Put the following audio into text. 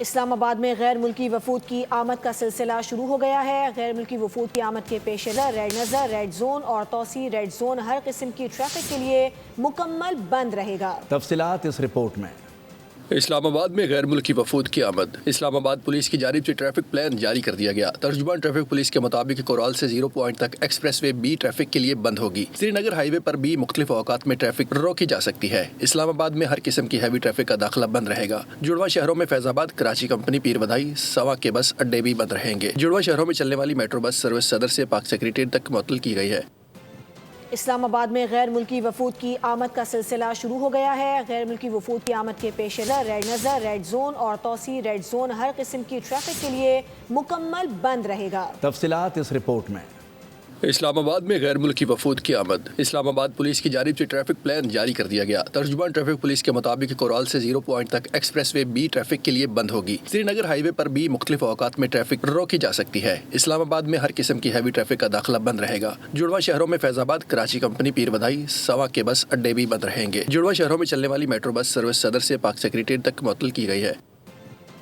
اسلام آباد میں غیر ملکی وفود کی آمد کا سلسلہ شروع ہو گیا ہے۔ غیر ملکی وفود کی آمد کے پیش نظر ریڈ نظر، ریڈ زون اور توسیع ریڈ زون ہر قسم کی ٹریفک کے لیے مکمل بند رہے گا۔ تفصیلات اس رپورٹ میں۔ اسلام آباد میں غیر ملکی وفود کی آمد۔ اسلام آباد پولیس کی جانب سے ٹریفک پلان جاری کر دیا گیا۔ ترجمان ٹریفک پولیس کے مطابق کورال سے 0 پوائنٹ تک ایکسپریس وے بی ٹریفک کے لیے بند ہوگی۔ سری نگر ہائی وے پر بھی مختلف اوقات میں ٹریفک روکی جا سکتی ہے۔ اسلام آباد میں ہر قسم کی ہیوی ٹریفک کا داخلہ بند رہے گا۔ جڑواں شہروں میں فیض آباد، کراچی کمپنی، پیر بدائی، سوا کے بس اڈے بھی بند رہیں گے۔ جڑواں شہروں میں چلنے والی میٹرو بس سروس صدر سے پاک سیکریٹریٹ تک معطل کی گئی ہے۔ اسلام آباد میں غیر ملکی وفود کی آمد کا سلسلہ شروع ہو گیا ہے۔ غیر ملکی وفود کی آمد کے پیش نظر ریڈ نظر، ریڈ زون اور توسیع ریڈ زون ہر قسم کی ٹریفک کے لیے مکمل بند رہے گا۔ تفصیلات اس رپورٹ میں۔ اسلام آباد میں غیر ملکی وفود کی آمد۔ اسلام آباد پولیس کی جانب سے ٹریفک پلان جاری کر دیا گیا۔ ترجمان ٹریفک پولیس کے مطابق کورال سے 0 پوائنٹ تک ایکسپریس وے بی ٹریفک کے لیے بند ہوگی۔ سری نگر ہائی وے پر بھی مختلف اوقات میں ٹریفک روکی جا سکتی ہے۔ اسلام آباد میں ہر قسم کی ہیوی ٹریفک کا داخلہ بند رہے گا۔ جڑواں شہروں میں فیض آباد، کراچی کمپنی، پیر بدائی، سوا کے بس اڈے بھی بند رہیں گے۔ جڑواں شہروں میں چلنے والی میٹرو بس سروس صدر سے پاک سیکریٹریٹ تک معطل کی گئی ہے۔